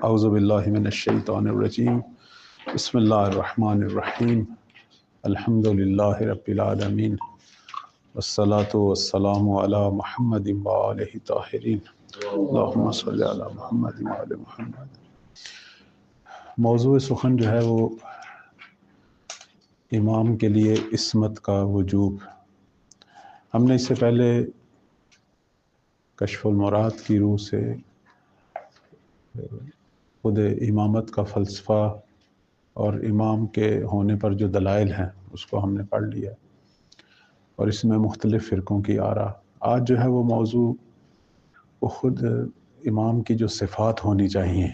اعوذ باللہ من الشیطان الرجیم بسم اللہ الرحمن الرحیم الحمد للہ رب العالمین والصلاة والسلام علی محمد وآلہ الطاہرین اللہم صلی علی محمد وآل محمد۔ موضوع سخن جو ہے وہ امام کے لیے عصمت کا وجوب۔ ہم نے اس سے پہلے کشف المراد کی روح سے خود امامت کا فلسفہ اور امام کے ہونے پر جو دلائل ہیں اس کو ہم نے پڑھ لیا، اور اس میں مختلف فرقوں کی آراء۔ آج جو ہے وہ موضوع وہ خود امام کی جو صفات ہونی چاہیے،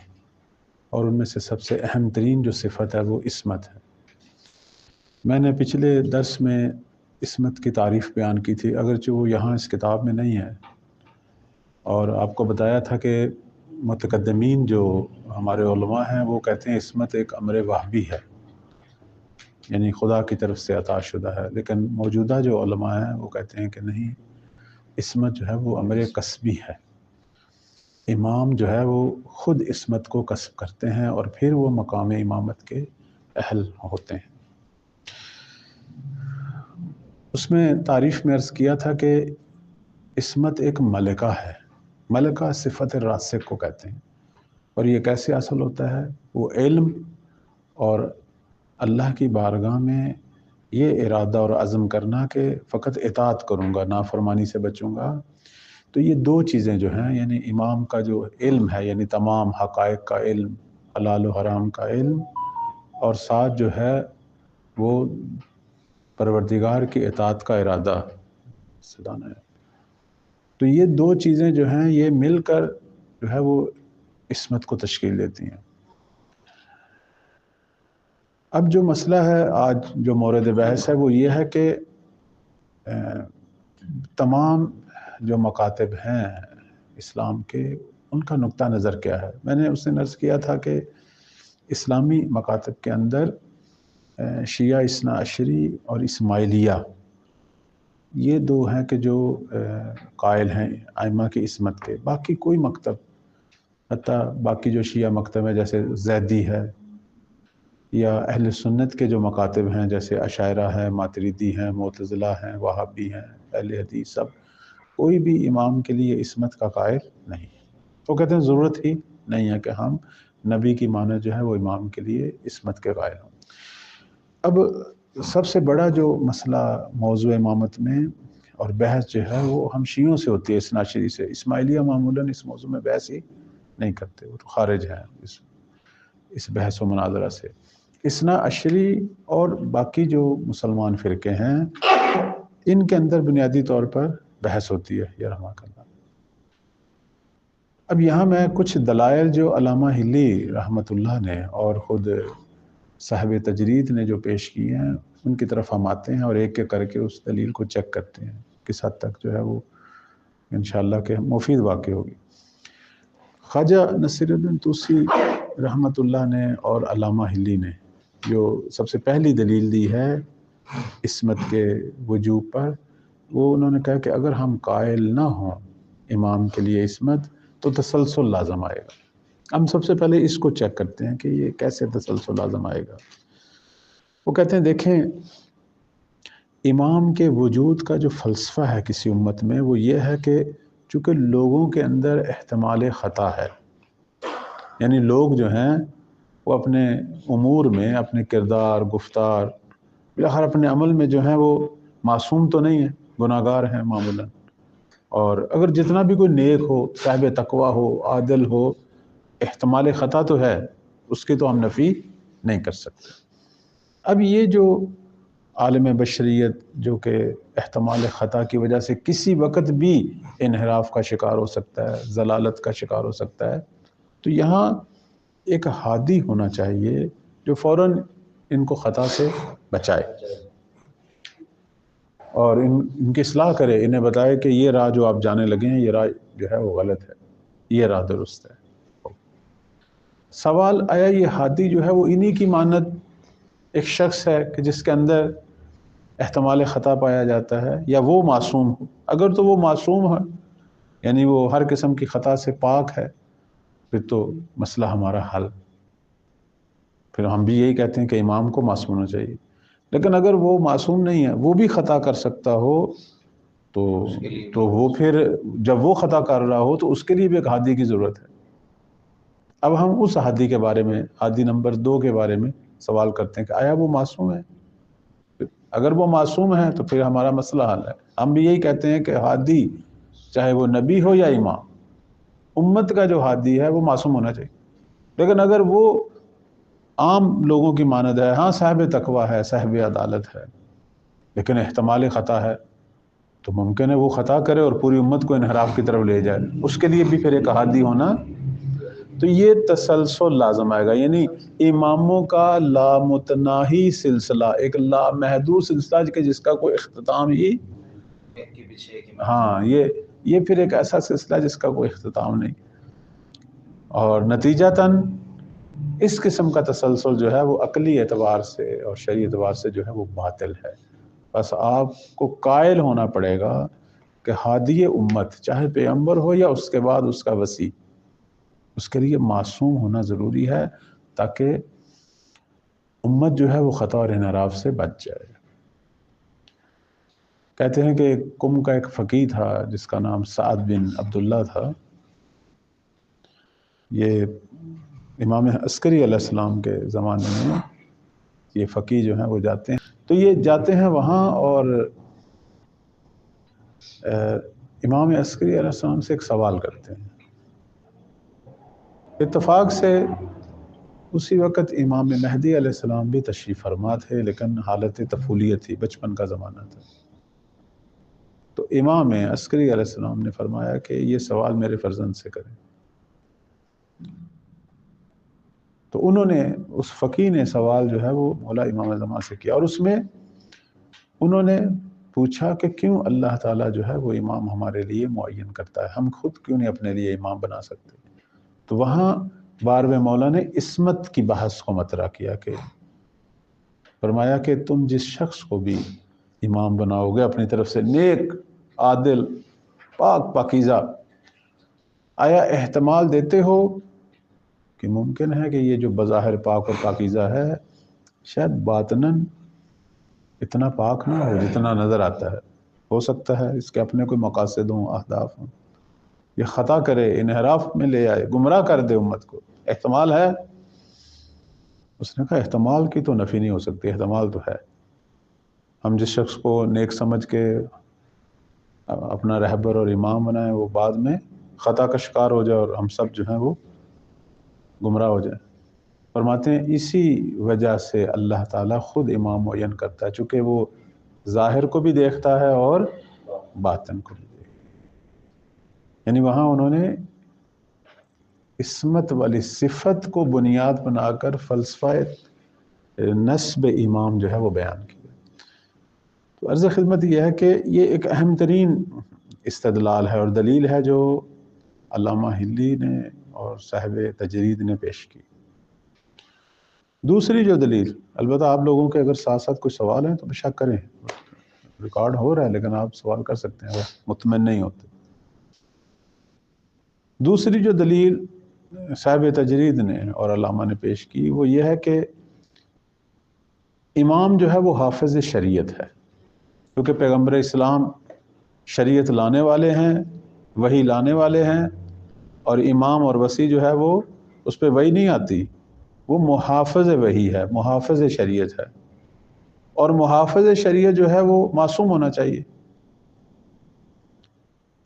اور ان میں سے سب سے اہم ترین جو صفت ہے وہ عصمت ہے۔ میں نے پچھلے درس میں عصمت کی تعریف بیان کی تھی، اگرچہ وہ یہاں اس کتاب میں نہیں ہے، اور آپ کو بتایا تھا کہ متقدمین جو ہمارے علماء ہیں وہ کہتے ہیں عصمت ایک امر وہبی ہے، یعنی خدا کی طرف سے عطا شدہ ہے، لیکن موجودہ جو علماء ہیں وہ کہتے ہیں کہ نہیں، عصمت جو ہے وہ امر کسبی ہے۔ امام جو ہے وہ خود عصمت کو کسب کرتے ہیں اور پھر وہ مقام امامت کے اہل ہوتے ہیں۔ اس میں تعریف میں عرض کیا تھا کہ عصمت ایک ملکہ ہے۔ ملکہ صفت راسخ کو کہتے ہیں، اور یہ کیسے حاصل ہوتا ہے؟ وہ علم اور اللہ کی بارگاہ میں یہ ارادہ اور عزم کرنا کہ فقط اطاعت کروں گا، نافرمانی سے بچوں گا۔ تو یہ دو چیزیں جو ہیں، یعنی امام کا جو علم ہے، یعنی تمام حقائق کا علم، حلال و حرام کا علم، اور ساتھ جو ہے وہ پروردگار کی اطاعت کا ارادہ صدانا ہے۔ تو یہ دو چیزیں جو ہیں یہ مل کر جو ہے وہ عصمت کو تشکیل دیتی ہیں۔ اب جو مسئلہ ہے آج جو مورد بحث ہے وہ یہ ہے کہ تمام جو مکاتب ہیں اسلام کے، ان کا نقطہ نظر کیا ہے۔ میں نے اس نے عرض کیا تھا کہ اسلامی مکاتب کے اندر شیعہ اثنا عشری اور اسماعیلیہ، یہ دو ہیں کہ جو قائل ہیں ائمہ کی عصمت کے۔ باقی کوئی مکتب، حتیٰ باقی جو شیعہ مکتب ہے جیسے زیدی ہے، یا اہل سنت کے جو مکاتب ہیں جیسے اشاعرہ ہیں، ماتریدی ہیں، معتزلہ ہیں، وہابی ہیں، اہل حدیث، سب کوئی بھی امام کے لیے عصمت کا قائل نہیں ہے۔ وہ کہتے ہیں ضرورت ہی نہیں ہے کہ ہم نبی کی مانند جو ہے وہ امام کے لیے عصمت کے قائل ہوں۔ اب سب سے بڑا جو مسئلہ موضوع امامت میں اور بحث جو ہے وہ ہم شیعوں سے ہوتی ہے، اثنا عشری سے۔ اسماعیلیہ معمولاً اس موضوع میں بحث ہی نہیں کرتے، وہ تو خارج ہیں اس بحث و مناظرہ سے۔ اثنا عشری اور باقی جو مسلمان فرقے ہیں ان کے اندر بنیادی طور پر بحث ہوتی ہے، یرحمک اللہ۔ اب یہاں میں کچھ دلائل جو علامہ حلی رحمۃ اللہ نے اور خود صاحب تجرید نے جو پیش کی ہیں ان کی طرف ہم آتے ہیں، اور ایک ایک کر کے اس دلیل کو چیک کرتے ہیں کس حد تک جو ہے وہ انشاءاللہ کہ مفید واقع ہوگی۔ خواجہ نصیر الدین طوسی رحمۃ اللہ نے اور علامہ حلی نے جو سب سے پہلی دلیل دی ہے عصمت کے وجوب پر، وہ انہوں نے کہا کہ اگر ہم قائل نہ ہوں امام کے لیے عصمت تو تسلسل لازم آئے گا۔ ہم سب سے پہلے اس کو چیک کرتے ہیں کہ یہ کیسے تسلسل لازم آئے گا۔ وہ کہتے ہیں دیکھیں، امام کے وجود کا جو فلسفہ ہے کسی امت میں وہ یہ ہے کہ چونکہ لوگوں کے اندر احتمال خطا ہے، یعنی لوگ جو ہیں وہ اپنے امور میں، اپنے کردار، گفتار، ہر اپنے عمل میں جو ہیں وہ معصوم تو نہیں ہیں، گناہگار ہیں معمولاً، اور اگر جتنا بھی کوئی نیک ہو، صاحب تقوی ہو، عادل ہو، احتمال خطا تو ہے، اس کی تو ہم نفی نہیں کر سکتے۔ اب یہ جو عالم بشریت جو کہ احتمال خطا کی وجہ سے کسی وقت بھی انحراف کا شکار ہو سکتا ہے، ضلالت کا شکار ہو سکتا ہے، تو یہاں ایک ہادی ہونا چاہیے جو فوراً ان کو خطا سے بچائے اور ان کی اصلاح کرے، انہیں بتائے کہ یہ راہ جو آپ جانے لگے ہیں یہ راہ جو ہے وہ غلط ہے، یہ راہ درست ہے۔ سوال آیا یہ ہادی جو ہے وہ انہی کی مانند ایک شخص ہے کہ جس کے اندر احتمال خطا پایا جاتا ہے، یا وہ معصوم ہو؟ اگر تو وہ معصوم ہے، یعنی وہ ہر قسم کی خطا سے پاک ہے، پھر تو مسئلہ ہمارا حل. پھر ہم بھی یہی کہتے ہیں کہ امام کو معصوم ہونا چاہیے. لیکن اگر وہ معصوم نہیں ہے، وہ بھی خطا کر سکتا ہو، تو وہ پھر جب وہ خطا کر رہا ہو تو اس کے لیے بھی ایک ہادی کی ضرورت ہے. اب ہم اس ہادی کے بارے میں، ہادی نمبر 2 کے بارے میں سوال کرتے ہیں کہ آیا وہ معصوم ہے؟ اگر وہ معصوم ہے تو پھر ہمارا مسئلہ حل ہے. ہم بھی یہی کہتے ہیں کہ ہادی چاہے وہ نبی ہو یا امام، امت کا جو ہادی ہے وہ معصوم ہونا چاہیے. لیکن اگر وہ عام لوگوں کی مانند ہے، ہاں صاحب تقویٰ ہے، صاحب عدالت ہے، لیکن احتمال خطا ہے، تو ممکن ہے وہ خطا کرے اور پوری امت کو انحراف کی طرف لے جائے. اس کے لیے بھی پھر ایک ہادی ہونا. تو یہ تسلسل لازم آئے گا، یعنی اماموں کا لامتناہی سلسلہ، ایک لامحدود سلسلہ کہ جس کا کوئی اختتام ہی، ہاں یہ پھر ایک ایسا سلسلہ جس کا کوئی اختتام نہیں. اور نتیجتاً اس قسم کا تسلسل جو ہے وہ عقلی اعتبار سے اور شرعی اعتبار سے جو ہے وہ باطل ہے. بس آپ کو قائل ہونا پڑے گا کہ ہادی امت چاہے پیغمبر ہو یا اس کے بعد اس کا وصی، اس کے لیے معصوم ہونا ضروری ہے تاکہ امت جو ہے وہ خطا اور انحراف سے بچ جائے. کہتے ہیں کہ قم کا ایک فقیہ تھا جس کا نام سعد بن عبداللہ تھا. یہ امام عسکری علیہ السلام کے زمانے میں یہ فقیہ جو ہیں وہ جاتے ہیں، تو یہ جاتے ہیں وہاں اور امام عسکری علیہ السلام سے ایک سوال کرتے ہیں. اتفاق سے اسی وقت امام مہدی علیہ السلام بھی تشریف فرما تھے، لیکن حالت طفولیت تھی، بچپن کا زمانہ تھا. تو امام عسکری علیہ السلام نے فرمایا کہ یہ سوال میرے فرزند سے کریں. تو انہوں نے، اس فقیہ نے سوال جو ہے وہ مولا امام زمان سے کیا، اور اس میں انہوں نے پوچھا کہ کیوں اللہ تعالیٰ جو ہے وہ امام ہمارے لیے معین کرتا ہے، ہم خود کیوں نہیں اپنے لیے امام بنا سکتے. تو وہاں بارہویں مولا نے عصمت کی بحث کو مطرح کیا، کہ فرمایا کہ تم جس شخص کو بھی امام بناؤ گے اپنی طرف سے، نیک، عادل، پاک، پاکیزہ، آیا احتمال دیتے ہو کہ ممکن ہے کہ یہ جو بظاہر پاک اور پاکیزہ ہے شاید باطناً اتنا پاک نہ ہو جتنا نظر آتا ہے، ہو سکتا ہے اس کے اپنے کوئی مقاصد ہوں، اہداف ہوں، یہ خطا کرے، انحراف میں لے آئے، گمراہ کر دے امت کو، احتمال ہے؟ اس نے کہا احتمال کی تو نفی نہیں ہو سکتی، احتمال تو ہے. ہم جس شخص کو نیک سمجھ کے اپنا رہبر اور امام بنائیں وہ بعد میں خطا کا شکار ہو جائے اور ہم سب جو ہیں وہ گمراہ ہو جائیں. فرماتے ہیں اسی وجہ سے اللہ تعالیٰ خود امام معین کرتا ہے، چونکہ وہ ظاہر کو بھی دیکھتا ہے اور باطن کو بھی دیکھتا ہے. یعنی وہاں انہوں نے عصمت والی صفت کو بنیاد بنا کر فلسفہ نسب امام جو ہے وہ بیان کیا. تو عرض خدمت یہ ہے کہ یہ ایک اہم ترین استدلال ہے اور دلیل ہے جو علامہ ہلی نے اور صاحب تجرید نے پیش کی. دوسری جو دلیل، البتہ آپ لوگوں کے اگر ساتھ ساتھ کوئی سوال ہیں تو بے شک کریں، ریکارڈ ہو رہا ہے لیکن آپ سوال کر سکتے ہیں اگر مطمئن نہیں ہوتے. دوسری جو دلیل صاحب تجرید نے اور علامہ نے پیش کی وہ یہ ہے کہ امام جو ہے وہ حافظ شریعت ہے، کیونکہ پیغمبر اسلام شریعت لانے والے ہیں، وحی لانے والے ہیں، اور امام اور وصی جو ہے وہ اس پہ وحی نہیں آتی، وہ محافظ وحی ہے، محافظ شریعت ہے. اور محافظ شریعت جو ہے وہ معصوم ہونا چاہیے.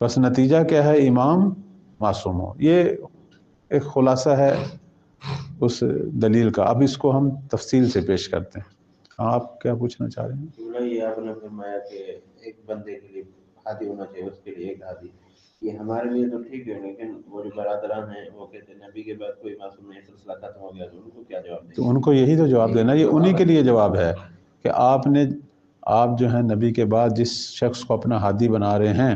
بس نتیجہ کیا ہے؟ امام معصوم ہو. یہ ایک خلاصہ ہے اس دلیل کا. اب اس کو ہم تفصیل سے پیش کرتے ہیں. آپ کیا پوچھنا چاہ رہے ہیں؟ یہ آپ نے فرمایا کہ ایک بندے کے لیے ہادی ہونا چاہیے، اس کے لیے ایک ہادی. یہ ہمارے لیے تو ٹھیک ہے، لیکن وہ جو برادران ہیں وہ کہتے ہیں نبی کے بعد کوئی معصوم نہیں، سلسلہ ختم ہو گیا، تو ان کو کیا جواب دیں؟ تو ان کو یہی تو جواب دینا، یہ انہی کے لیے جواب ہے کہ آپ جو ہیں نبی کے بعد جس شخص کو اپنا ہادی بنا رہے ہیں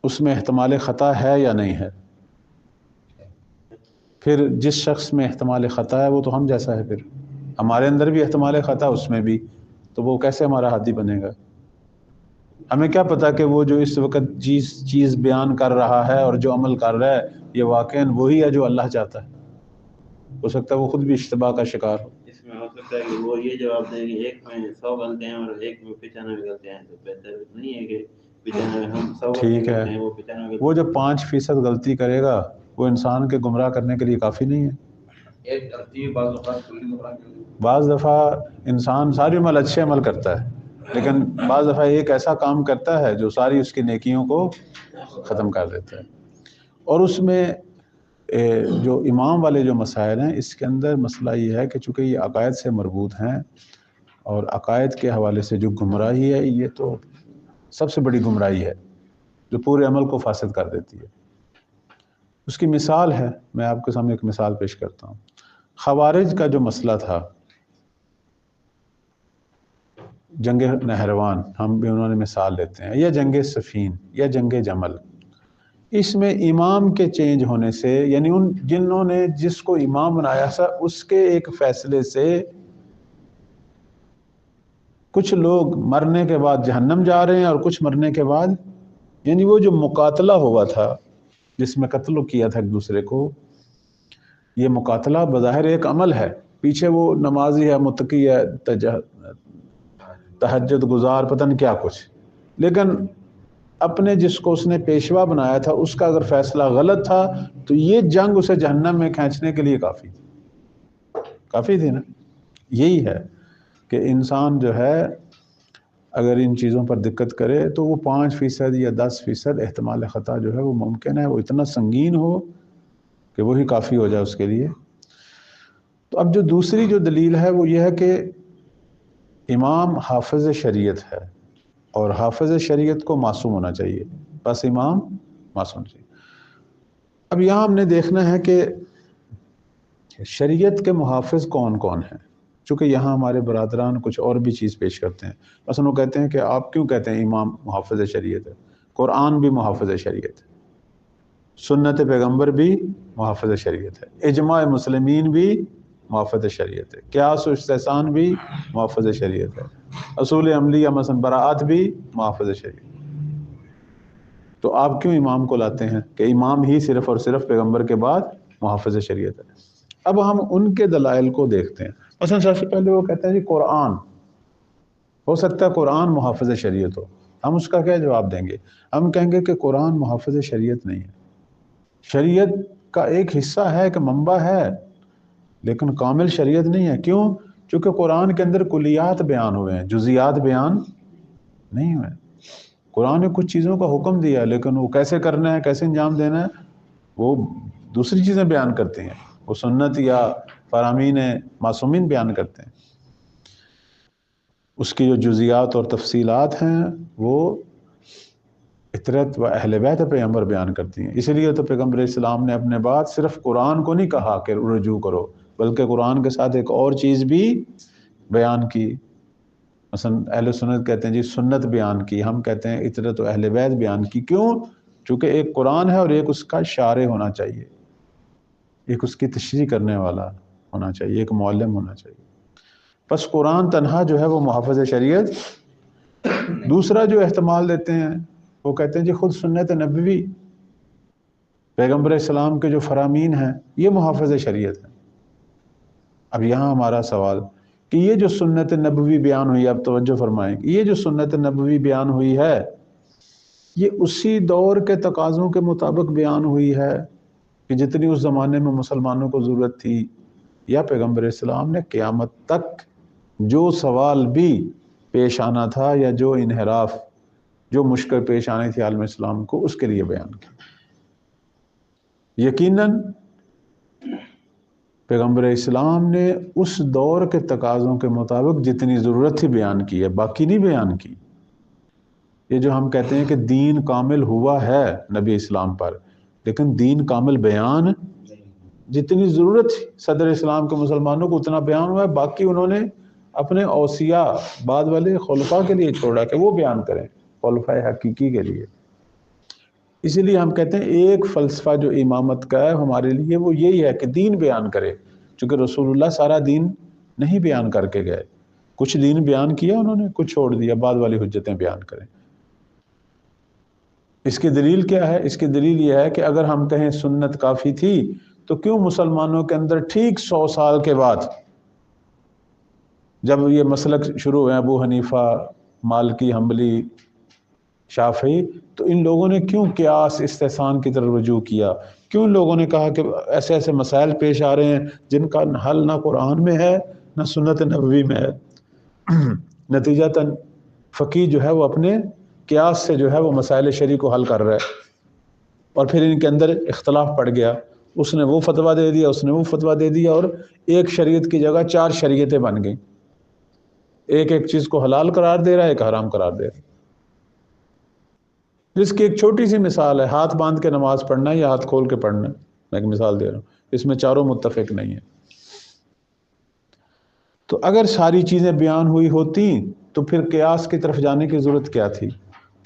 اس میں احتمال خطا ہے یا نہیں ہے. پھر جس شخص میں احتمال خطا ہے وہ تو ہم جیسا ہے، پھر ہمارے اندر بھی احتمال خطا اس میں بھی، تو وہ کیسے ہمارا ہادی بنے گا؟ ہمیں کیا پتا کہ وہ جو اس وقت چیز بیان کر رہا ہے اور جو عمل کر رہا ہے یہ واقعاً وہی ہے جو اللہ چاہتا ہے؟ ہو سکتا ہے وہ خود بھی اشتباہ کا شکار ہو۔ اس میں ہو سکتا ہے کہ وہ یہ جواب دیں کہ ایک میں 100 غلطیاں ہیں اور ایک میں 95 غلطیاں ہیں، تو بہتر نہیں ہے کہ 95 ہم 100 ٹھیک ہے، غلطیاں ہیں وہ 95 وہ جو 5% غلطی کرے گا وہ انسان کے گمراہ کرنے کے لیے کافی نہیں ہے۔ ایک غلطی بعض دفعہ انسان ساری عمل اچھے عمل کرتا ہے، لیکن بعض دفعہ ایک ایسا کام کرتا ہے جو ساری اس کی نیکیوں کو ختم کر دیتا ہے۔ اور اس میں جو امام والے جو مسائل ہیں، اس کے اندر مسئلہ یہ ہے کہ چونکہ یہ عقائد سے مربوط ہیں، اور عقائد کے حوالے سے جو گمراہی ہے یہ تو سب سے بڑی گمراہی ہے جو پورے عمل کو فاسد کر دیتی ہے۔ اس کی مثال ہے، میں آپ کے سامنے ایک مثال پیش کرتا ہوں۔ خوارج کا جو مسئلہ تھا، جنگ نہروان ہم بھی انہوں نے مثال لیتے ہیں، یا جنگ صفین یا جنگ جمل، اس میں امام کے چینج ہونے سے، یعنی ان جنہوں نے جس کو امام بنایا تھا اس کے ایک فیصلے سے کچھ لوگ مرنے کے بعد جہنم جا رہے ہیں اور کچھ مرنے کے بعد، یعنی وہ جو مقاتلہ ہوا تھا جس میں قتل کیا تھا ایک دوسرے کو، یہ مقاتلہ بظاہر ایک عمل ہے، پیچھے وہ نمازی ہے، متقی ہے، تہجد گزار، پتہ نہیں کیا کچھ، لیکن اپنے جس کو اس نے پیشوا بنایا تھا اس کا اگر فیصلہ غلط تھا تو یہ جنگ اسے جہنم میں کھینچنے کے لیے کافی تھی نا۔ یہی ہے کہ انسان جو ہے اگر ان چیزوں پر دقت کرے تو وہ 5% یا 10% احتمال خطا جو ہے وہ ممکن ہے، وہ اتنا سنگین ہو کہ وہی کافی ہو جائے اس کے لیے۔ تو اب جو دوسری جو دلیل ہے وہ یہ ہے کہ امام حافظ شریعت ہے، اور حافظ شریعت کو معصوم ہونا چاہیے، بس امام معصوم چاہیے۔ اب یہاں ہم نے دیکھنا ہے کہ شریعت کے محافظ کون کون ہیں، چونکہ یہاں ہمارے برادران کچھ اور بھی چیز پیش کرتے ہیں۔ مثلا وہ کہتے ہیں کہ آپ کیوں کہتے ہیں امام محافظ شریعت ہے؟ قرآن بھی محافظ شریعت ہے، سنت پیغمبر بھی محافظ شریعت ہے، اجماع مسلمین بھی محافظ شریعت ہے، قیاس و استحسان بھی محافظ شریعت ہے، اصول عملیہ مثلا براءت بھی محافظ شریعت۔ تو آپ کیوں امام کو لاتے ہیں کہ امام ہی صرف اور صرف پیغمبر کے بعد محافظ شریعت ہے؟ اب ہم ان کے دلائل کو دیکھتے ہیں۔ مثلا سب سے پہلے وہ کہتے ہیں جی قرآن، ہو سکتا ہے قرآن محافظ شریعت ہو، ہم اس کا کیا جواب دیں گے؟ ہم کہیں گے کہ قرآن محافظ شریعت نہیں ہے، شریعت کا ایک حصہ ہے کہ منبع ہے، لیکن کامل شریعت نہیں ہے۔ کیوں؟ چونکہ قرآن کے اندر کلیات بیان ہوئے ہیں، جزیات بیان نہیں ہوئے۔ قرآن نے کچھ چیزوں کا حکم دیا، لیکن وہ کیسے کرنا ہے، کیسے انجام دینا ہے، وہ دوسری چیزیں بیان کرتے ہیں، وہ سنت یا فرامین معصومین بیان کرتے ہیں۔ اس کی جو جزیات اور تفصیلات ہیں وہ اطرت و اہل بیت پیغمبر بیان کرتی ہیں۔ اسی لیے تو پیغمبر اسلام نے اپنے بعد صرف قرآن کو نہیں کہا کہ رجوع کرو، بلکہ قرآن کے ساتھ ایک اور چیز بھی بیان کی۔ مثلا اہل سنت کہتے ہیں جی سنت بیان کی، ہم کہتے ہیں اطرت و اہل بیت بیان کی۔ کیوں؟ چونکہ ایک قرآن ہے اور ایک اس کا شارح ہونا چاہیے، ایک اس کی تشریح کرنے والا ہونا چاہیے، ایک معلم ہونا چاہیے۔ بس قرآن تنہا جو ہے وہ محافظ شریعت۔ دوسرا جو احتمال دیتے ہیں وہ کہتے ہیں جی خود سنت نبوی، پیغمبر اسلام کے جو فرامین ہیں یہ محافظ شریعت ہیں۔ اب یہاں ہمارا سوال کہ یہ جو سنت نبوی بیان ہوئی، اب توجہ فرمائیں، یہ جو سنت نبوی بیان ہوئی ہے یہ اسی دور کے تقاضوں کے مطابق بیان ہوئی ہے کہ جتنی اس زمانے میں مسلمانوں کو ضرورت تھی، یا پیغمبر اسلام نے قیامت تک جو سوال بھی پیش آنا تھا یا جو انحراف، جو مشکل پیش آنی تھی عالم اسلام کو، اس کے لیے بیان کی۔ یقیناً پیغمبر اسلام نے اس دور کے تقاضوں کے مطابق جتنی ضرورت تھی بیان کی ہے، باقی نہیں بیان کی۔ یہ جو ہم کہتے ہیں کہ دین کامل ہوا ہے نبی اسلام پر، لیکن دین کامل بیان جتنی ضرورت تھی صدر اسلام کے مسلمانوں کو اتنا بیان ہوا ہے، باقی انہوں نے اپنے اوصیاء بعد والے خلفاء کے لیے چھوڑا کہ وہ بیان کریں، خلفاء حقیقی کے لیے۔ اسی لیے ہم کہتے ہیں ایک فلسفہ جو امامت کا ہے ہمارے لیے وہ یہی ہے کہ دین بیان کرے، چونکہ رسول اللہ سارا دین نہیں بیان کر کے گئے، کچھ دین بیان کیا انہوں نے، کچھ چھوڑ دیا، بعد والی حجتیں بیان کریں۔ اس کی دلیل کیا ہے؟ اس کی دلیل یہ ہے کہ اگر ہم کہیں سنت کافی تھی تو کیوں مسلمانوں کے اندر ٹھیک 100 سال کے بعد جب یہ مسلک شروع ہوئے ابو حنیفہ، مالکی، حنبلی، شافعی، تو ان لوگوں نے کیوں قیاس استحسان کی طرف رجوع کیا؟ کیوں لوگوں نے کہا کہ ایسے ایسے مسائل پیش آ رہے ہیں جن کا حل نہ قرآن میں ہے نہ سنت نبوی میں ہے؟ نتیجتاً فقی جو ہے وہ اپنے قیاس سے جو ہے وہ مسائل شرعی کو حل کر رہا ہے، اور پھر ان کے اندر اختلاف پڑ گیا، اس نے وہ فتویٰ دے دیا، اس نے وہ فتویٰ دے دیا، اور ایک شریعت کی جگہ 4 شریعتیں بن گئیں، ایک چیز کو حلال قرار دے رہا ہے، ایک حرام قرار دے رہا ہے۔ جس کی ایک چھوٹی سی مثال ہے، ہاتھ باندھ کے نماز پڑھنا یا ہاتھ کھول کے پڑھنا، میں ایک مثال دے رہا ہوں، اس میں چاروں متفق نہیں ہیں۔ تو اگر ساری چیزیں بیان ہوئی ہوتی تو پھر قیاس کی طرف جانے کی ضرورت کیا تھی؟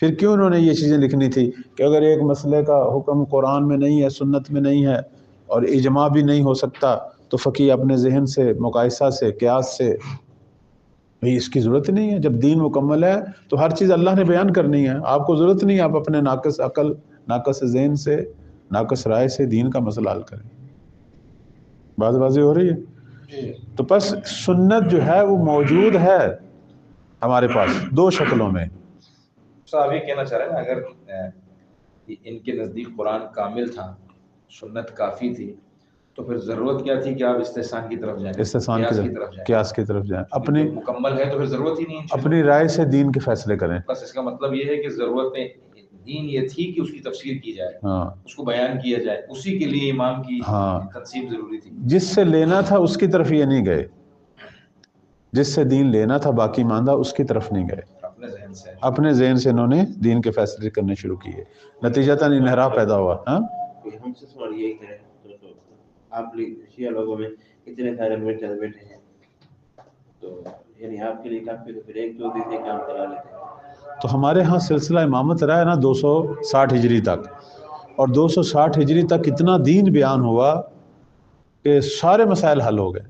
پھر کیوں انہوں نے یہ چیزیں لکھنی تھی کہ اگر ایک مسئلے کا حکم قرآن میں نہیں ہے، سنت میں نہیں ہے، اور اجماع بھی نہیں ہو سکتا، تو فقی اپنے ذہن سے، مقایسہ سے، قیاس سے، بھئی اس کی ضرورت نہیں ہے۔ جب دین مکمل ہے تو ہر چیز اللہ نے بیان کرنی ہے، آپ کو ضرورت نہیں ہے آپ اپنے ناقص عقل، ناقص ذہن سے، ناقص رائے سے دین کا مسئلہ حل کریں۔ بات واضح ہو رہی ہے؟ تو پس سنت جو ہے وہ موجود ہے ہمارے پاس 2 شکلوں میں۔ صاحب یہ کہنا چاہ رہے ہیں اگر ان کے نزدیک قرآن کامل تھا، سنت کافی تھی، تو پھر ضرورت کیا تھی کہ آپ استحسان کی طرف جائیں، استحسان کی طرف، قیاس کی طرف جائیں، اپنی مکمل ہے تو پھر ضرورت ہی نہیں، اپنی رائے سے دین کے فیصلے کریں۔ بس اس کا مطلب یہ ہے کہ ضرورت دین یہ تھی کہ اس کی تفسیر کی جائے، ہاں، اس کو بیان کیا جائے، اسی کے لیے امام کی تنصیب ضروری تھی۔ جس سے لینا تھا اس کی طرف یہ نہیں گئے، جس سے دین لینا تھا باقی ماندہ اس کی طرف نہیں گئے، اپنے ذہن سے انہوں نے دین کے فیصلے کرنے شروع کیے، نتیجتاً انحراف پیدا ہوا۔ ہاں ہم سے سوال یہی کریں تو آپ شیعہ لوگوں میں اتنے سارے مرتد بیٹھے ہیں، تو یعنی آپ کے لیے کافی، تو پھر ایک دو دن سے کام کرا لیتے ہیں۔ تو ہمارے ہاں سلسلہ امامت رہا ہے نا 260 ہجری تک، اور 260 ہجری تک اتنا دین بیان ہوا کہ سارے مسائل حل ہو گئے۔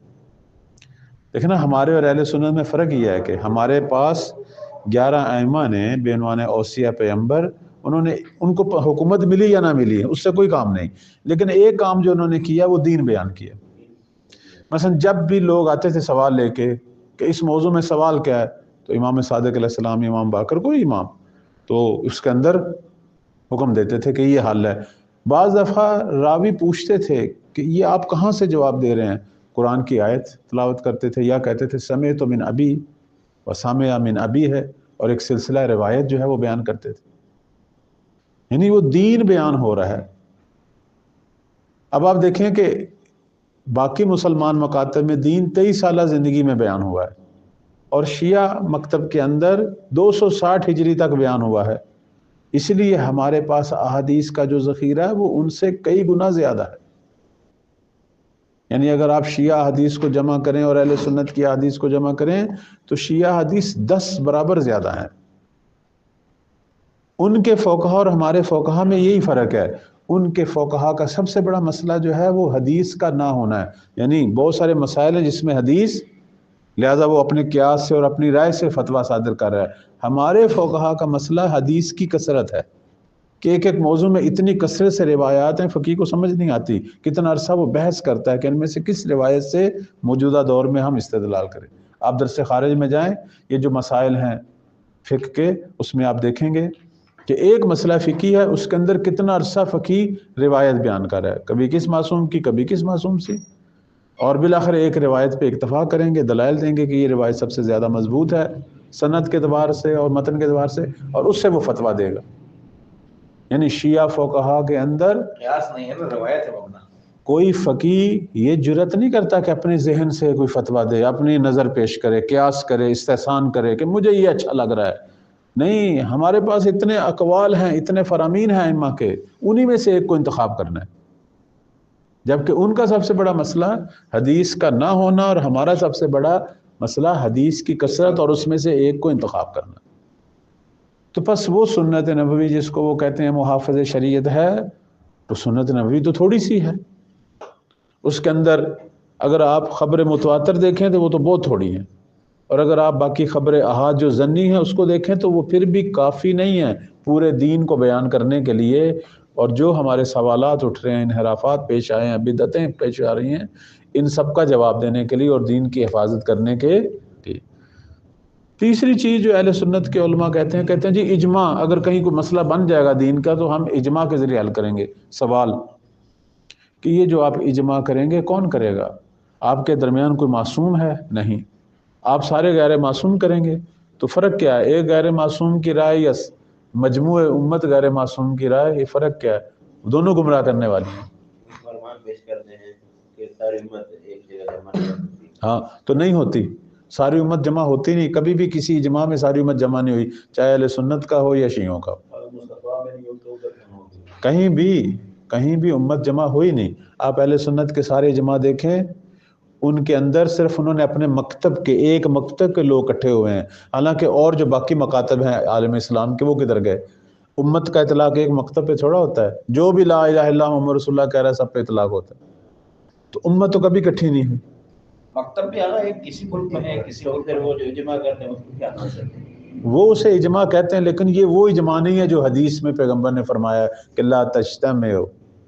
دیکھیں نا، ہمارے اور اہل سنت میں فرق یہ ہے کہ ہمارے پاس 11 ائمہ نے بے عنوان اوصیہ پیغمبر، انہوں نے، ان کو حکومت ملی یا نہ ملی ہے اس سے کوئی کام نہیں، لیکن ایک کام جو انہوں نے کیا وہ دین بیان کیا۔ مثلا جب بھی لوگ آتے تھے سوال لے کے کہ اس موضوع میں سوال کیا ہے، تو امام صادق علیہ السلام، امام باقر، کوئی امام، تو اس کے اندر حکم دیتے تھے کہ یہ حل ہے۔ بعض دفعہ راوی پوچھتے تھے کہ یہ آپ کہاں سے جواب دے رہے ہیں، قرآن کی آیت تلاوت کرتے تھے یا کہتے تھے سمعت من ابی و سامع من ابی ہے، اور ایک سلسلہ روایت جو ہے وہ بیان کرتے تھے، یعنی وہ دین بیان ہو رہا ہے۔ اب آپ دیکھیں کہ باقی مسلمان مکاتب میں دین 23 سالہ زندگی میں بیان ہوا ہے، اور شیعہ مکتب کے اندر 260 ہجری تک بیان ہوا ہے، اس لیے ہمارے پاس احادیث کا جو ذخیرہ ہے وہ ان سے کئی گنا زیادہ ہے۔ یعنی اگر آپ شیعہ حدیث کو جمع کریں اور اہل سنت کی حدیث کو جمع کریں تو شیعہ حدیث 10 برابر زیادہ ہیں۔ ان کے فقہا اور ہمارے فقہا میں یہی فرق ہے، ان کے فقہا کا سب سے بڑا مسئلہ جو ہے وہ حدیث کا نہ ہونا ہے، یعنی بہت سارے مسائل ہیں جس میں حدیث، لہذا وہ اپنے قیاس سے اور اپنی رائے سے فتویٰ صادر کر رہا ہے۔ ہمارے فقہا کا مسئلہ حدیث کی کثرت ہے کہ ایک موضوع میں اتنی کثرت سے روایات ہیں، فقیہ کو سمجھ نہیں آتی، کتنا عرصہ وہ بحث کرتا ہے کہ ان میں سے کس روایت سے موجودہ دور میں ہم استدلال کریں۔ آپ درس خارج میں جائیں، یہ جو مسائل ہیں فقہ کے، اس میں آپ دیکھیں گے کہ ایک مسئلہ فقہی ہے، اس کے اندر کتنا عرصہ فقیہ روایت بیان کر رہا ہے، کبھی کس معصوم کی، کبھی کس معصوم سے، اور بالآخر ایک روایت پہ اکتفا کریں گے، دلائل دیں گے کہ یہ روایت سب سے زیادہ مضبوط ہے سند کے اعتبار سے اور متن کے اعتبار سے، اور اس سے وہ فتویٰ دے گا۔ یعنی شیعہ فقہا کے اندر قیاس نہیں ہے نا، روایت ہے مبنا۔ کوئی فقیہ یہ جرت نہیں کرتا کہ اپنے ذہن سے کوئی فتویٰ دے، اپنی نظر پیش کرے، قیاس کرے، استحسان کرے کہ مجھے یہ اچھا لگ رہا ہے۔ نہیں، ہمارے پاس اتنے اقوال ہیں، اتنے فرامین ہیں ائمہ کے، انہی میں سے ایک کو انتخاب کرنا ہے، جبکہ ان کا سب سے بڑا مسئلہ حدیث کا نہ ہونا، اور ہمارا سب سے بڑا مسئلہ حدیث کی کثرت اور اس میں سے ایک کو انتخاب کرنا۔ تو پس وہ سنت نبوی جس کو وہ کہتے ہیں محافظ شریعت ہے، تو سنت نبوی تو تھوڑی سی ہے، اس کے اندر اگر آپ خبر متواتر دیکھیں تو وہ تو بہت تھوڑی ہیں، اور اگر آپ باقی خبر احاد جو ظنی ہیں اس کو دیکھیں تو وہ پھر بھی کافی نہیں ہے پورے دین کو بیان کرنے کے لیے، اور جو ہمارے سوالات اٹھ رہے ہیں، انحرافات پیش آئے ہیں، بدعتیں پیش آ رہی ہیں، ان سب کا جواب دینے کے لیے اور دین کی حفاظت کرنے کے لیے۔ تیسری چیز جو اہل سنت کے علماء کہتے ہیں جی اجماع، اگر کہیں کوئی مسئلہ بن جائے گا دین کا تو ہم اجماع کے ذریعے حل کریں گے۔ سوال کہ یہ جو آپ اجماع کریں گے کون کرے گا؟ آپ کے درمیان کوئی معصوم ہے؟ نہیں۔ آپ سارے غیر معصوم کریں گے تو فرق کیا ہے؟ ایک غیر معصوم کی رائے یا مجموع امت غیر معصوم کی رائے، یہ فرق کیا ہے؟ دونوں گمراہ کرنے والی ہیں۔ فرمان پیش کرتے ہیں کہ ساری امت ایک جگہ جمع نہیں ہوتی۔ ہاں تو نہیں ہوتی، ساری امت جمع ہوتی نہیں، کبھی بھی کسی اجماع میں ساری امت جمع نہیں ہوئی، چاہے اہل سنت کا ہو یا شیعوں کا ہو۔ کہیں بھی امت جمع ہوئی نہیں۔ آپ اہل سنت کے سارے اجماع دیکھیں، ان کے اندر صرف انہوں نے اپنے مکتب کے، ایک مکتب کے لوگ اکٹھے ہوئے ہیں، حالانکہ اور جو باقی مکاتب ہیں عالم اسلام کے وہ کدھر گئے؟ امت کا اطلاق ایک مکتب پہ تھوڑا ہوتا ہے، جو بھی لا الہ الا اللہ محمد رسول اللہ کہہ رہا ہے سب پہ اطلاق ہوتا ہے، تو امت تو کبھی اکٹھی نہیں ہوئی۔ مکتب بھی آگا ایک کسی ملک میں ہے، کسی تو ملک پھر میں وہ جو اجماع کرتے ہیں اس کو کیا حاصل ہے؟ وہ اسے اجماع کہتے ہیں، لیکن یہ وہ اجماع نہیں ہے جو حدیث میں پیغمبر نے فرمایا کہ لا تجتمع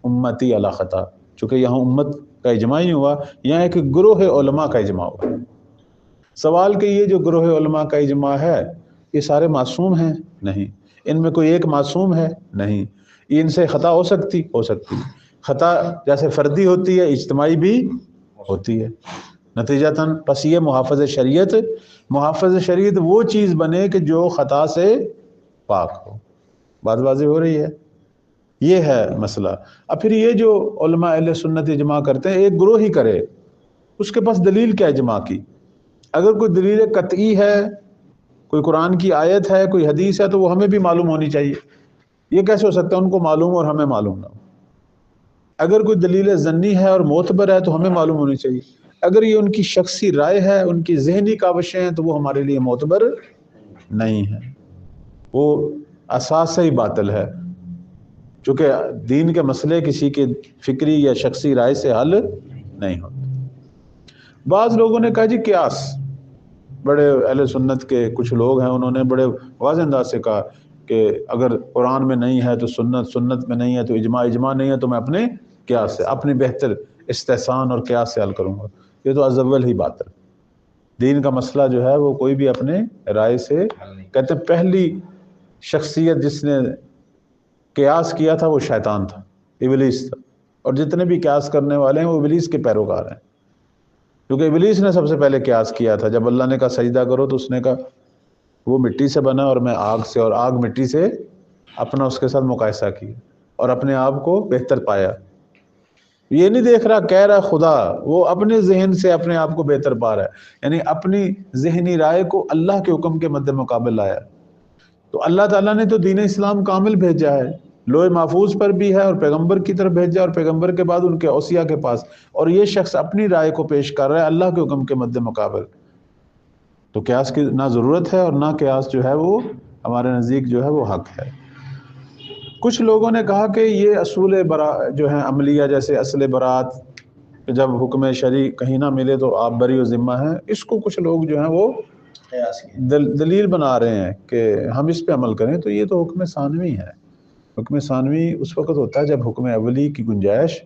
امتی علی خطا، چونکہ یہاں امت کا اجماع ہی ہوا، یہاں ایک گروہ علماء کا اجماع ہوا۔ سوال کہ یہ جو گروہ علماء کا اجماع ہے یہ سارے معصوم ہیں؟ نہیں۔ ان میں کوئی ایک معصوم ہے؟ نہیں۔ ان سے خطا ہو سکتی خطا جیسے فردی ہوتی ہے اجتماعی بھی ہوتی ہے۔ نتیجتاً پس یہ محافظ شریعت وہ چیز بنے کہ جو خطا سے پاک ہو۔ بات واضح ہو رہی ہے؟ یہ ہے مسئلہ۔ اب پھر یہ جو علماء اہل سنت اجماع کرتے ہیں، ایک گروہ ہی کرے، اس کے پاس دلیل کیا اجماع کی؟ اگر کوئی دلیل قطعی ہے، کوئی قرآن کی آیت ہے، کوئی حدیث ہے، تو وہ ہمیں بھی معلوم ہونی چاہیے۔ یہ کیسے ہو سکتا ہے ان کو معلوم اور ہمیں معلوم نہ ہو؟ اگر کوئی دلیل ظنی ہے اور معتبر ہے تو ہمیں معلوم ہونی چاہیے۔ اگر یہ ان کی شخصی رائے ہے، ان کی ذہنی کاوشیں ہیں، تو وہ ہمارے لیے معتبر نہیں ہے، وہ اساس ہی باطل ہے، چونکہ دین کے مسئلے کسی کے فکری یا شخصی رائے سے حل نہیں ہوتے۔ بعض لوگوں نے کہا جی قیاس، بڑے اہل سنت کے کچھ لوگ ہیں، انہوں نے بڑے واضح انداز سے کہا کہ اگر قرآن میں نہیں ہے تو سنت میں نہیں ہے تو اجماع نہیں ہے تو میں اپنے قیاس سے، اپنی بہتر استحسان اور قیاس سے حل کروں گا۔ یہ تو از اول ہی باطل۔ دین کا مسئلہ جو ہے وہ کوئی بھی اپنے رائے سے، کہتے ہیں پہلی شخصیت جس نے قیاس کیا تھا وہ شیطان تھا، ابلیس تھا، اور جتنے بھی قیاس کرنے والے ہیں وہ ابلیس کے پیروکار ہیں، کیونکہ ابلیس نے سب سے پہلے قیاس کیا تھا۔ جب اللہ نے کہا سجدہ کرو تو اس نے کہا وہ مٹی سے بنا اور میں آگ سے، اور آگ مٹی سے، اپنا اس کے ساتھ مقایسہ کیا اور اپنے آپ کو بہتر پایا۔ یہ نہیں دیکھ رہا کہہ رہا خدا، وہ اپنے ذہن سے اپنے آپ کو بہتر پا رہا ہے، یعنی اپنی ذہنی رائے کو اللہ کے حکم کے مد مقابل لایا۔ تو اللہ تعالیٰ نے تو دین اسلام کامل بھیجا ہے، لوح محفوظ پر بھی ہے اور پیغمبر کی طرف بھیجا، اور پیغمبر کے بعد ان کے اوصیاء کے پاس، اور یہ شخص اپنی رائے کو پیش کر رہا ہے اللہ کے حکم کے مد مقابل۔ تو قیاس کی نہ ضرورت ہے اور نہ قیاس جو ہے وہ ہمارے نزدیک جو ہے وہ حق ہے۔ کچھ لوگوں نے کہا کہ یہ اصول جو ہیں عملیہ، جیسے اصل برات، جب حکم شرعی کہیں نہ ملے تو آپ بری و ذمہ ہیں، اس کو کچھ لوگ جو ہیں وہ دلیل بنا رہے ہیں کہ ہم اس پہ عمل کریں، تو یہ تو حکم ثانوی ہے۔ حکم ثانوی اس وقت ہوتا ہے جب حکم اولی کی گنجائش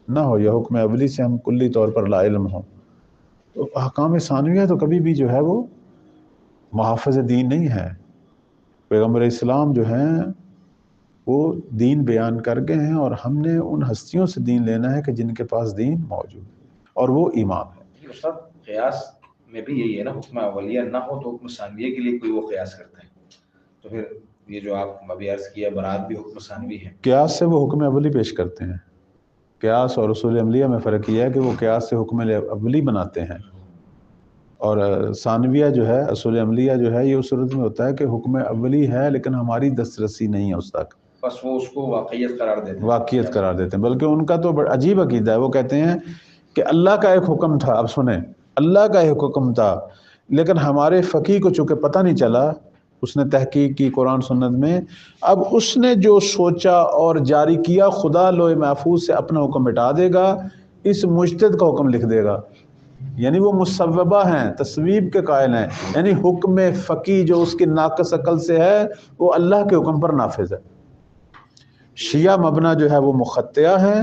نہ ہو، یا حکم اولی سے ہم کلی طور پر لا علم ہوں۔ تو احکام ثانویہ تو کبھی بھی جو ہے وہ محافظ دین نہیں ہے۔ پیغمبر اسلام جو ہیں وہ دین بیان کر گئے ہیں، اور ہم نے ان ہستیوں سے دین لینا ہے کہ جن کے پاس دین موجود ہے، اور وہ امام ہے۔ استاد قیاس میں بھی یہی ہے نا، حکم اولیہ نہ ہو تو حکم ثانویہ کے لیے کوئی وہ قیاس کرتا ہے، تو پھر یہ جو آپ ابھی عرض کیا برات بھی حکم ثانوی ہے۔ قیاس سے وہ حکم اولی پیش کرتے ہیں۔ قیاس اور اصول عملیہ میں فرق یہ ہے کہ وہ قیاس سے حکم اولی بناتے ہیں، اور ثانویہ جو ہے، اصول عملیہ جو ہے، یہ اس صورت میں ہوتا ہے کہ حکم اولی ہے لیکن ہماری دسترسی نہیں ہے اس تک، بس وہ اس کو واقعیت قرار دیتے ہیں۔ بلکہ ان کا تو عجیب عقیدہ ہے، وہ کہتے ہیں کہ اللہ کا ایک حکم تھا، اب سنیں، اللہ کا ایک حکم تھا لیکن ہمارے فقیہ کو چونکہ پتہ نہیں چلا، اس نے تحقیق کی قرآن سنت میں، اب اس نے جو سوچا اور جاری کیا، خدا لوح محفوظ سے اپنا حکم مٹا دے گا، اس مجتہد کا حکم لکھ دے گا۔ یعنی وہ مصوبہ ہیں، تصویب کے قائل ہیں، یعنی حکم فقی جو اس کی ناقص عقل سے ہے وہ اللہ کے حکم پر نافذ ہے۔ شیعہ مبنا جو ہے وہ مخطئہ ہیں،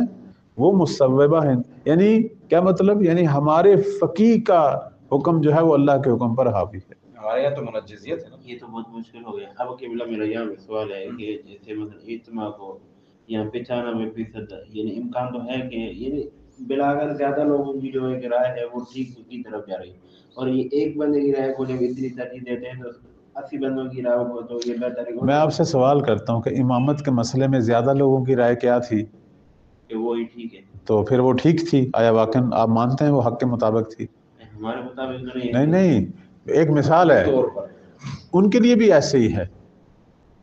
وہ مصوبہ ہیں، یعنی کیا مطلب، یعنی ہمارے فقی کا حکم جو ہے وہ اللہ کے حکم پر حاوی ہے۔ ہمارے یہاں تو منجزیت ہے نا۔ یہ تو بہت مشکل ہو گیا۔ اب قبلہ میرا یہاں پہ سوال ہے کہ جیسے مثلا اجتماع کو یہاں 95% یعنی امکان تو ہے کہ یعنی بلاگر زیادہ لوگوں کی جو ایک رائے ہے وہ ٹھیک کی طرف جا رہی ہے، اور یہ ایک بندے کی رائے کو جب اتنی ترجیح دیتے ہیں تو 80 بندوں کی رائے کو تو یہ بہتر ہے۔ میں آپ سے سوال کرتا ہوں کہ امامت کے مسئلے میں زیادہ لوگوں کی رائے کیا تھی؟ کہ وہی ٹھیک ہے، تو پھر وہ ٹھیک تھی، آیا واقعا آپ مانتے ہیں وہ حق کے مطابق تھی؟ ہمارے مطابق تو نہیں، ایک مثال ہے، طور پر ان کے لیے بھی ایسے ہی ہے،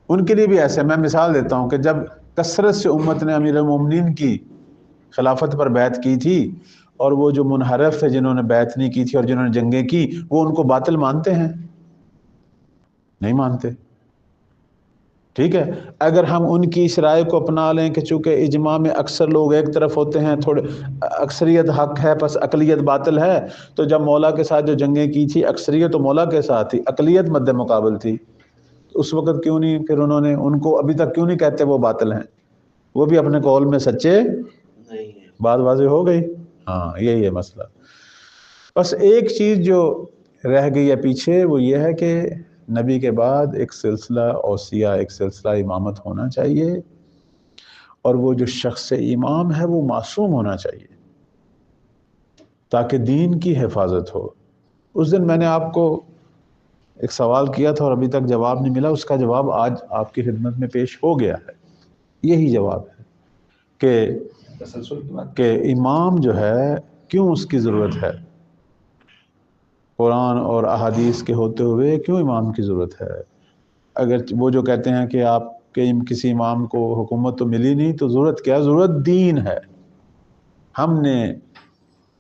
ان کے لیے بھی ایسے ہے۔ میں مثال دیتا ہوں کہ جب کثرت سے امت نے امیر المومنین کی خلافت پر بیعت کی تھی، اور وہ جو منحرف تھے جنہوں نے بیعت نہیں کی تھی اور جنہوں نے جنگیں کی، وہ ان کو باطل مانتے ہیں؟ نہیں مانتے، ٹھیک ہے۔ اگر ہم ان کی اس رائے کو اپنا لیں کہ چونکہ اجماع میں اکثر لوگ ایک طرف ہوتے ہیں، تھوڑے اکثریت حق ہے پس اقلیت باطل ہے، تو جب مولا کے ساتھ جو جنگیں کی تھی اکثریت تو مولا کے ساتھ تھی، اقلیت مد مقابل تھی، اس وقت کیوں نہیں پھر انہوں نے ان کو ابھی تک کیوں نہیں کہتے وہ باطل ہیں؟ وہ بھی اپنے قول میں سچے نہیں ہے۔ بات واضح ہو گئی؟ ہاں، یہی ہے مسئلہ۔ بس ایک چیز جو رہ گئی ہے پیچھے وہ یہ ہے کہ نبی کے بعد ایک سلسلہ اوصیہ، ایک سلسلہ امامت ہونا چاہیے، اور وہ جو شخص امام ہے وہ معصوم ہونا چاہیے تاکہ دین کی حفاظت ہو۔ اس دن میں نے آپ کو ایک سوال کیا تھا اور ابھی تک جواب نہیں ملا، اس کا جواب آج آپ کی خدمت میں پیش ہو گیا ہے۔ یہی جواب ہے کہ تسلسل کی بات۔ کہ امام جو ہے کیوں اس کی ضرورت ہے، قرآن اور احادیث کے ہوتے ہوئے کیوں امام کی ضرورت ہے؟ اگر وہ جو کہتے ہیں کہ آپ کے کسی امام کو حکومت تو ملی نہیں تو ضرورت کیا؟ ضرورت دین ہے۔ ہم نے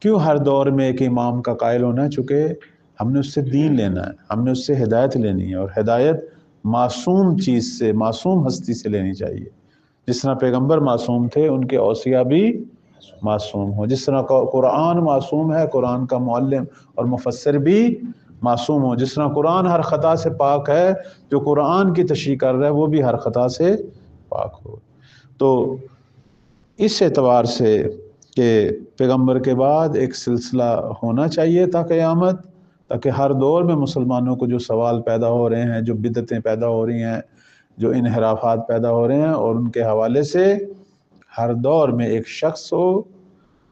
کیوں ہر دور میں ایک امام کا قائل ہونا؟ چونکہ ہم نے اس سے دین لینا ہے، ہم نے اس سے ہدایت لینی ہے، اور ہدایت معصوم چیز سے، معصوم ہستی سے لینی چاہیے۔ جس طرح پیغمبر معصوم تھے، ان کے اوصیاء بھی معصوم ہوں۔ جس طرح قرآن معصوم ہے، قرآن کا معلم اور مفسر بھی معصوم ہوں۔ جس طرح قرآن ہر خطا سے پاک ہے، جو قرآن کی تشریح کر رہا ہے وہ بھی ہر خطا سے پاک ہو۔ تو اس اعتبار سے کہ پیغمبر کے بعد ایک سلسلہ ہونا چاہیے تا قیامت، تاکہ ہر دور میں مسلمانوں کو جو سوال پیدا ہو رہے ہیں، جو بدعتیں پیدا ہو رہی ہیں، جو انحرافات پیدا ہو رہے ہیں، اور ان کے حوالے سے ہر دور میں ایک شخص ہو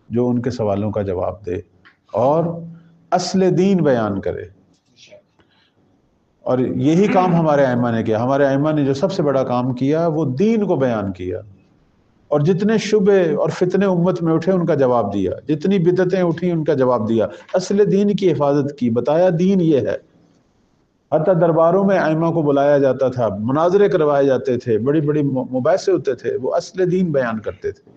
جو ان کے سوالوں کا جواب دے اور اصل دین بیان کرے۔ اور یہی کام ہمارے ائمہ نے کیا۔ ہمارے ائمہ نے جو سب سے بڑا کام کیا وہ دین کو بیان کیا، اور جتنے شبہ اور فتنے امت میں اٹھے ان کا جواب دیا، جتنی بدعتیں اٹھی ان کا جواب دیا، اصل دین کی حفاظت کی، بتایا دین یہ ہے۔ حتیٰ درباروں میں ائمہ کو بلایا جاتا تھا، مناظرے کروائے جاتے تھے، بڑی بڑی مباحثے ہوتے تھے، وہ اصل دین بیان کرتے تھے۔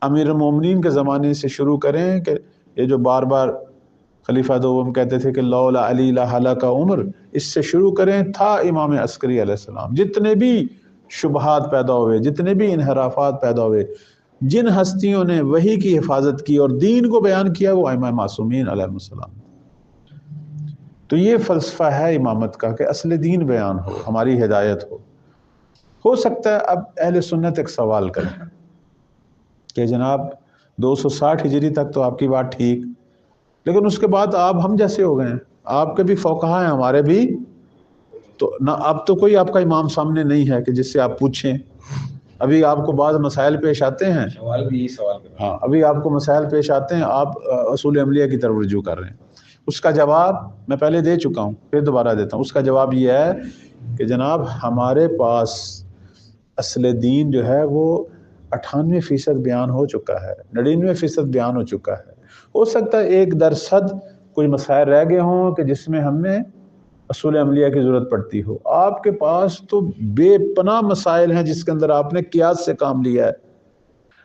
امیر المومنین کے زمانے سے شروع کریں کہ یہ جو بار بار خلیفہ دوم کہتے تھے کہ لولا علی لہلک عمر، اس سے شروع کریں تھا امام عسکری علیہ السلام۔ جتنے بھی شبہات پیدا ہوئے، جتنے بھی انحرافات پیدا ہوئے، جن ہستیوں نے وحی کی حفاظت کی اور دین کو بیان کیا وہ ائمہ معصومین علیہ السلام۔ تو یہ فلسفہ ہے امامت کا کہ اصل دین بیان ہو، ہماری ہدایت ہو سکتا ہے اب اہل سنت ایک سوال کریں کہ جناب 260 ہجری تک تو آپ کی بات ٹھیک، لیکن اس کے بعد آپ ہم جیسے ہو گئے ہیں، آپ کے بھی فقہا ہیں ہمارے بھی، تو نہ اب تو کوئی آپ کا امام سامنے نہیں ہے کہ جس سے آپ پوچھیں۔ ابھی آپ کو بعض مسائل پیش آتے ہیں، سوال بھی یہی سوال کر رہا ہاں ابھی آپ کو مسائل پیش آتے ہیں، آپ اصول عملیہ کی طرف رجوع کر رہے ہیں۔ اس کا جواب میں پہلے دے چکا ہوں، پھر دوبارہ دیتا ہوں۔ اس کا جواب یہ ہے کہ جناب ہمارے پاس اصل دین جو ہے وہ 98% بیان ہو چکا ہے، 99% بیان ہو چکا ہے۔ ہو سکتا ہے 1% کوئی مسائل رہ گئے ہوں کہ جس میں ہم نے اصول عملیہ کی ضرورت پڑتی ہو۔ آپ کے پاس تو بے پناہ مسائل ہیں جس کے اندر آپ نے قیاس سے کام لیا ہے۔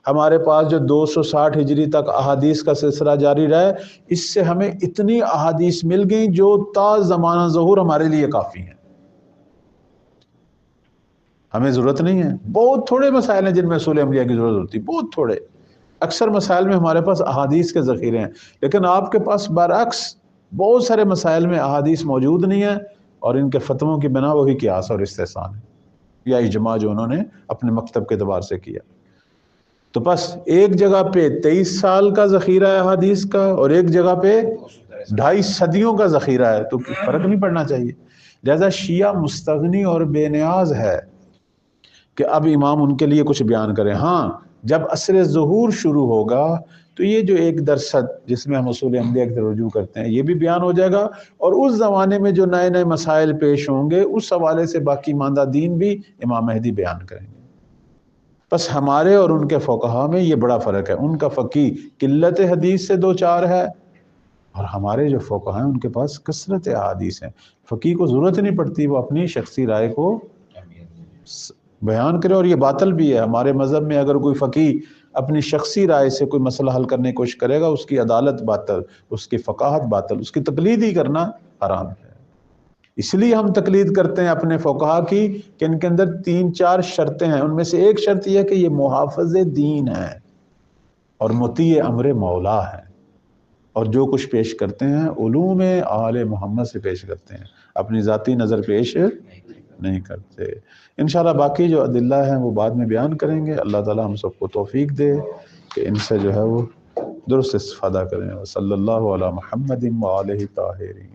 ہمارے پاس جو 260 ہجری تک احادیث کا سلسلہ جاری رہا ہے، اس سے ہمیں اتنی احادیث مل گئیں جو تا زمانہ ظہور ہمارے لیے کافی ہیں، ہمیں ضرورت نہیں ہے۔ بہت تھوڑے مسائل ہیں جن میں اصول عملیہ کی ضرورت ہوتی، بہت تھوڑے۔ اکثر مسائل میں ہمارے پاس احادیث کے ذخیرے ہیں، لیکن آپ کے پاس برعکس بہت سارے مسائل میں احادیث موجود نہیں ہیں، اور ان کے فتووں کی بنا وہی قیاس اور استحسان ہے یا اجماع جو انہوں نے اپنے مکتب کے اعتبار سے کیا۔ تو بس ایک جگہ پہ 23 سال کا ذخیرہ ہے احادیث کا، اور ایک جگہ پہ 2.5 صدیوں کا ذخیرہ ہے، تو فرق نہیں پڑنا چاہیے۔ لہذا شیعہ مستغنی اور بے نیاز ہے کہ اب امام ان کے لیے کچھ بیان کریں۔ ہاں جب عصر ظہور شروع ہوگا تو یہ جو 1% جس میں ہم اصول عملیہ کی طرف رجوع کرتے ہیں یہ بھی بیان ہو جائے گا، اور اس زمانے میں جو نئے نئے مسائل پیش ہوں گے اس حوالے سے باقی ماندہ دین بھی امام مہدی بیان کریں گے۔ بس ہمارے اور ان کے فقہا میں یہ بڑا فرق ہے، ان کا فقی قلت حدیث سے دوچار ہے، اور ہمارے جو فقہا ہیں ان کے پاس کثرت احادیث ہیں۔ فقی کو ضرورت نہیں پڑتی وہ اپنی شخصی رائے کو بیان کرے، اور یہ باطل بھی ہے۔ ہمارے مذہب میں اگر کوئی فقی اپنی شخصی رائے سے کوئی مسئلہ حل کرنے کی کوشش کرے گا، اس کی عدالت باطل، اس کی فقاہت باطل، اس کی تقلید ہی کرنا حرام ہے۔ اس لیے ہم تقلید کرتے ہیں اپنے فقہا کی کہ ان کے اندر 3-4 شرطیں ہیں، ان میں سے ایک شرط یہ ہے کہ یہ محافظ دین ہے اور مطیع امر مولا ہے، اور جو کچھ پیش کرتے ہیں علوم آل محمد سے پیش کرتے ہیں، اپنی ذاتی نظر پیش نہیں کرتے۔ انشاءاللہ باقی جو ادلہ ہیں وہ بعد میں بیان کریں گے۔ اللہ تعالی ہم سب کو توفیق دے کہ ان سے جو ہے وہ درست استفادہ کریں۔ صلی اللہ علی محمد و آلہ طاہرین۔